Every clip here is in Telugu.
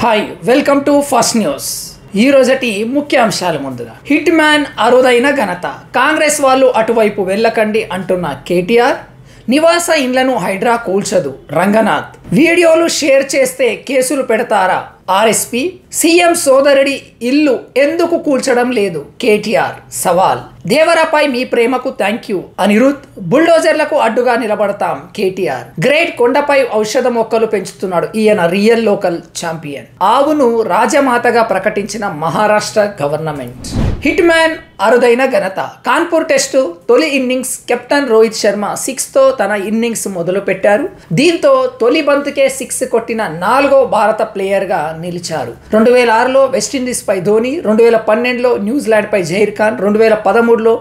Hi welcome to first news. ఈ రోజటి ముఖ్యాంశాలు ముందుగా హిట్ మ్యాన్ అరుదైన ఘనత, కాంగ్రెస్ వాళ్ళు అటువైపు వెళ్ళకండి అంటున్న కేటీఆర్, నివాస ఇండ్లను హైడ్రా కూల్చదు రంగనాథ్, వీడియోలు షేర్ చేస్తే కేసులు పెడతారా ఆర్ఎస్పీ, సీఎం సోదరుడి ఇల్లు ఎందుకు కూల్చడం లేదు కేటీఆర్ సవాల్, దేవరాపై మీ ప్రేమకు థ్యాంక్ యూ అనిరుద్, బుల్డోజర్లకు అడ్డుగా నిలబడతాం కేటీఆర్, గ్రేట్ కొండపై ఔషధ మొక్కలు పెంచుతున్నాడు ఈయన రియల్ లోకల్ ఛాంపియన్, ఆవును రాజమాతగా ప్రకటించిన మహారాష్ట్ర గవర్నమెంట్. హిట్ మ్యాన్ అరుదైన ఘనత, కాన్పూర్ టెస్టు తొలి ఇన్నింగ్స్ కెప్టెన్ రోహిత్ శర్మ 6తో తన ఇన్నింగ్స్ మొదలు పెట్టారు. దీంతో తొలి బంతుకే 6 కొట్టిన 4వ భారత ప్లేయర్గా నిలిచారు. 2006లో వెస్టిండీస్ పై ధోని, 2012లో న్యూజిలాండ్ పై జహీర్ ఖాన్, 2013లో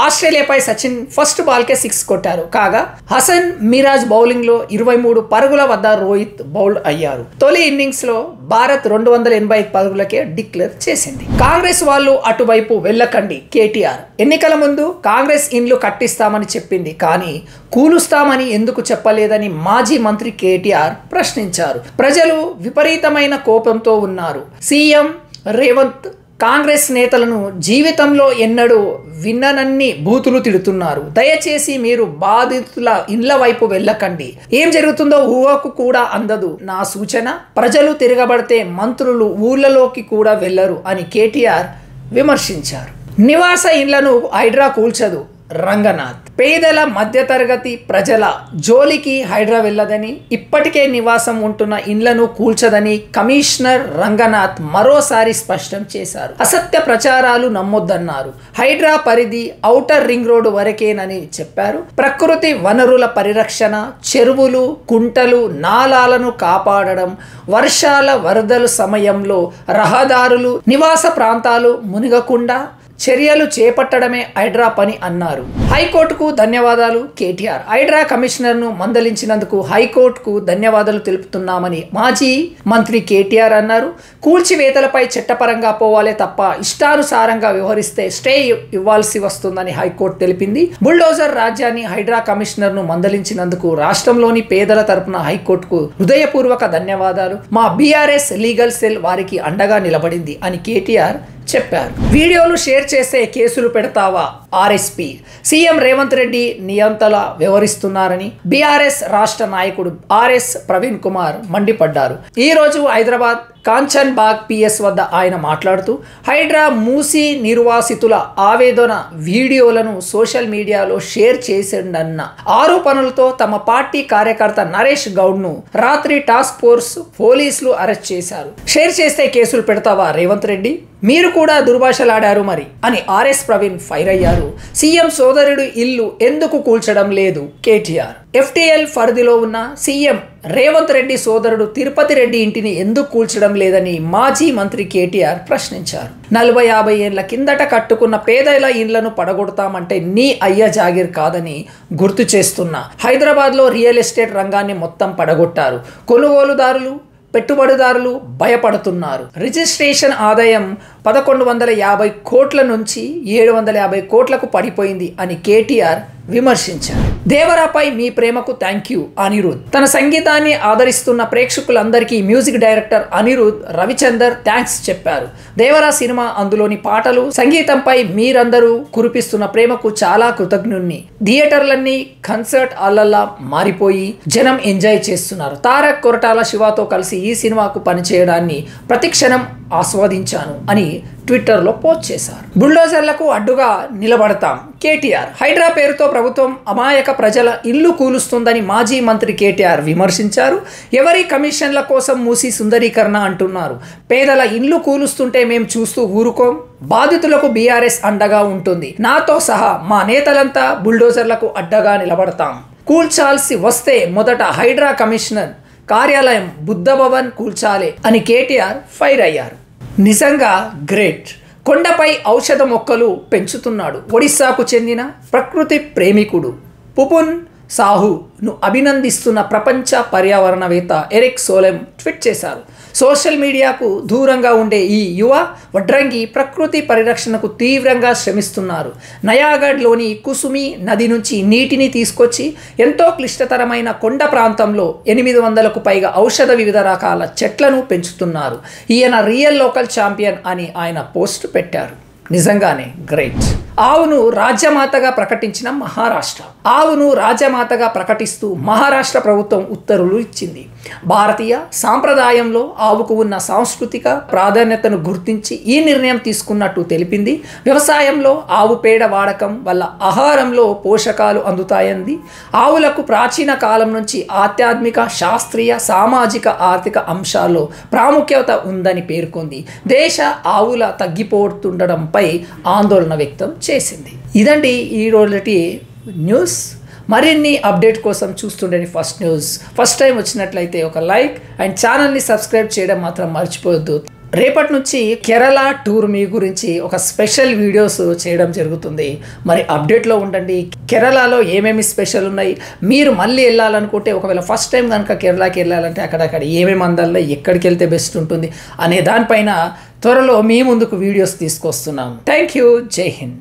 ఆస్ట్రేలియాపై సచిన్ ఫస్ట్ బాల్కే 6 కొట్టారు. కాగా హసన్ మిరాజ్ బౌలింగ్ లో 23 పరుగుల వద్ద రోహిత్ బౌల్డ్ అయ్యారు. తొలి ఇన్నింగ్స్ లో భారత్ 285 పరుగులకే డిక్లేర్ చేసింది. కాంగ్రెస్ వాళ్ళు అటువైపు వెళ్ళకండి కేటీఆర్, ఎన్నికల ముందు కాంగ్రెస్ ఇండ్లు కట్టిస్తామని చెప్పింది, కానీ కూలుస్తామని ఎందుకు చెప్పలేదని మాజీ మంత్రి కేటీఆర్ ప్రశ్నించారు. ప్రజలు విపరీతమైన కోపంతో ఉన్నారు. సీఎం రేవంత్ కాంగ్రెస్ నేతలను జీవితంలో ఎన్నడూ విన్ననన్ని బూతులు తిడుతున్నారు. దయచేసి మీరు బాధితుల ఇండ్ల వైపు వెళ్ళకండి, ఏం జరుగుతుందో ఊహకు కూడా అందదు నా సూచన, ప్రజలు తిరగబడితే మంత్రులు ఊళ్ళలోకి కూడా వెళ్ళరు అని కేటీఆర్ విమర్శించారు. నివాస ఇండ్లను హైడ్రా కూల్చదు రంగనాథ్, పేదల మధ్యతరగతి ప్రజల జోలికి హైడ్రా వెళ్ళదని, ఇప్పటికే నివాసం ఉంటున్న ఇండ్లను కూల్చదని కమిషనర్ రంగనాథ్ మరోసారి స్పష్టం చేశారు. అసత్య ప్రచారాలు నమ్మొద్దన్నారు. హైడ్రా పరిధి ఔటర్ రింగ్ రోడ్డు వరకేనని చెప్పారు. ప్రకృతి వనరుల పరిరక్షణ, చెరువులు, కుంటలు, నాలాలను కాపాడడం, వర్షాల వరదల సమయంలో రహదారులు, నివాస ప్రాంతాలు మునిగకుండా చర్యలు చేపట్టడమే హైడ్రా పని అన్నారు. హైకోర్టుకు ధన్యవాదాలు కేటీఆర్, హైడ్రా కమిషనర్ను మందలించినందుకు హైకోర్టుకు ధన్యవాదాలు తెలుపుతున్నామని మాజీ మంత్రి కేటీఆర్ అన్నారు. కూల్చివేతలపై చట్టపరంగా పోవాలే తప్ప ఇష్టానుసారంగా వ్యవహరిస్తే స్టే ఇవ్వాల్సి వస్తుందని హైకోర్టు తెలిపింది. బుల్డోజర్ రాజ్యాన్ని హైడ్రా కమిషనర్ను మందలించినందుకు రాష్ట్రంలోని పేదల తరపున హైకోర్టుకు హృదయపూర్వక ధన్యవాదాలు, మా బీఆర్ఎస్ లీగల్ సెల్ వారికి అండగా నిలబడింది అని కేటీఆర్ చెప్పారు. వీడియోలు షేర్ చేస్తే కేసులు పెడతావా ఆర్ఎస్పీ, సీఎం రేవంత్ రెడ్డి నియంతలా వ్యవహరిస్తున్నారని బీఆర్ఎస్ రాష్ట్ర నాయకుడు ఆర్ఎస్ ప్రవీణ్ కుమార్ మండిపడ్డారు. ఈ రోజు హైదరాబాద్ కాంచన్ బాగ్ పిఎస్ వద్ద ఆయన మాట్లాడుతూ హైడ్రా మూసి నిర్వాసితుల ఆవేదన వీడియోలను సోషల్ మీడియాలో షేర్ చేసిందన్న ఆరోపణలతో తమ పార్టీ కార్యకర్త నరేష్ గౌడ్ను రాత్రి టాస్క్ ఫోర్స్ పోలీసులు అరెస్ట్ చేశారు. షేర్ చేస్తే కేసులు పెడతావా రేవంత్ రెడ్డి, మీరు కూడా దుర్భాషలాడారు మరి అని ఆర్ఎస్ ప్రవీణ్ ఫైర్ అయ్యారు. సీఎం సోదరుడు ఇల్లు ఎందుకు కూల్చడం లేదు కేటీఆర్, ఎఫ్టీఎల్ పరిధిలో ఉన్న సీఎం రేవంత్ రెడ్డి సోదరుడు తిరుపతి రెడ్డి ఇంటిని ఎందుకు కూల్చడం లేదని మాజీ మంత్రి కేటీఆర్ ప్రశ్నించారు. 40-50 ఏళ్ల కిందట కట్టుకున్న పేదల ఇండ్లను పడగొడతామంటే నీ అయ్య జాగీర్ కాదని గుర్తు చేస్తున్నా. హైదరాబాద్లో రియల్ ఎస్టేట్ రంగాన్ని మొత్తం పడగొట్టారు. కొనుగోలుదారులు, పెట్టుబడిదారులు భయపడుతున్నారు. రిజిస్ట్రేషన్ ఆదాయం 1150 కోట్ల నుంచి 750 కోట్లకు పడిపోయింది అని కేటీఆర్ విమర్శించారు. దేవరాపై మీ ప్రేమకు థ్యాంక్ యూ అనిరుద్, తన సంగీతాన్ని ఆదరిస్తున్న ప్రేక్షకులందరికీ music director Anirudh Ravichander thanks చెప్పారు. దేవరా సినిమా, అందులోని పాటలు, సంగీతంపై మీరందరూ కురిపిస్తున్న ప్రేమకు చాలా కృతజ్ఞుణ్ణి. థియేటర్లన్నీ కన్సర్ట్ హాల్లల్లా మారిపోయి జనం ఎంజాయ్ చేస్తున్నారు. తారక్, కొరటాల శివతో కలిసి ఈ సినిమాకు పనిచేయడాన్ని ప్రతిక్షణం ఆస్వాదించాను అని ట్విట్టర్లో పోస్ట్ చేశారు. బుల్డోజర్లకు అడ్డుగా నిలబడతాం కేటీఆర్, హైడ్రా పేరుతో ప్రభుత్వం అమాయక ప్రజల ఇల్లు కూలుస్తుందని మాజీ మంత్రి కేటీఆర్ విమర్శించారు. ఎవరి కమిషన్ల కోసం మూసి సుందరీకరణ అంటున్నారు. పేదల ఇల్లు కూలుస్తుంటే మేం చూస్తూ ఊరుకోం, బాధితులకు బీఆర్ఎస్ అండగా ఉంటుంది. నాతో సహా మా నేతలంతా బుల్డోజర్లకు అడ్డగా నిలబడతాం. కూల్చాల్సి వస్తే మొదట హైడ్రా కమిషనర్ కార్యాలయం, బుద్ధ భవన్ కూల్చాలే అని కేటీఆర్ ఫైర్ అయ్యారు. నిజంగా గ్రేట్, కొండపై ఔషధ మొక్కలు పెంచుతున్నాడు. ఒడిశాకు చెందిన ప్రకృతి ప్రేమికుడు పుపున్ సాహును అభినందిస్తున్న ప్రపంచ పర్యావరణవేత్త ఎరిక్ సోలెమ్ ట్వీట్ చేశారు. సోషల్ మీడియాకు దూరంగా ఉండే ఈ యువ వడ్రంగి ప్రకృతి పరిరక్షణకు తీవ్రంగా శ్రమిస్తున్నారు. నయాగఢ్లోని కుసుమి నది నుంచి నీటిని తీసుకొచ్చి ఎంతో క్లిష్టతరమైన కొండ ప్రాంతంలో 800కు పైగా ఔషధ వివిధ రకాల చెట్లను పెంచుతున్నారు. ఈయన రియల్ లోకల్ ఛాంపియన్ అని ఆయన పోస్ట్ పెట్టారు. నిజంగానే గ్రేట్. ఆవును రాజ్యమాతగా ప్రకటించిన మహారాష్ట్ర. ఆవును రాజ్యమాతగా ప్రకటిస్తూ మహారాష్ట్ర ప్రభుత్వం ఉత్తర్వులు ఇచ్చింది. భారతీయ సాంప్రదాయంలో ఆవుకు ఉన్న సాంస్కృతిక ప్రాధాన్యతను గుర్తించి ఈ నిర్ణయం తీసుకున్నట్టు తెలిపింది. వ్యవసాయంలో ఆవు పేడ వాడకం వల్ల ఆహారంలో పోషకాలు అందుతాయంది. ఆవులకు ప్రాచీన కాలం నుంచి ఆధ్యాత్మిక, శాస్త్రీయ, సామాజిక, ఆర్థిక అంశాల్లో ప్రాముఖ్యత ఉందని పేర్కొంది. దేశ ఆవుల తగ్గిపోతుండడంపై ఆందోళన వ్యక్తం చేసింది. ఇదండి ఈ రోజుటి న్యూస్. మరిన్ని అప్డేట్ కోసం చూస్తుండేది ఫస్ట్ న్యూస్. ఫస్ట్ టైం వచ్చినట్లయితే ఒక లైక్ అండ్ ఛానల్ని సబ్స్క్రైబ్ చేయడం మాత్రం మర్చిపోవద్దు. రేపటి నుంచి కేరళ టూర్ మీ గురించి ఒక స్పెషల్ వీడియోస్ చేయడం జరుగుతుంది. మరి అప్డేట్లో ఉండండి. కేరళలో ఏమేమి స్పెషల్ ఉన్నాయి, మీరు మళ్ళీ వెళ్ళాలనుకుంటే, ఒకవేళ ఫస్ట్ టైం కనుక కేరళకి వెళ్ళాలంటే అక్కడక్కడ ఏమేమి అందాల్లో, ఎక్కడికి వెళ్తే బెస్ట్ ఉంటుంది అనే దానిపైన త్వరలో మీ ముందుకు వీడియోస్ తీసుకొస్తున్నాము. Thank you. జై హింద్.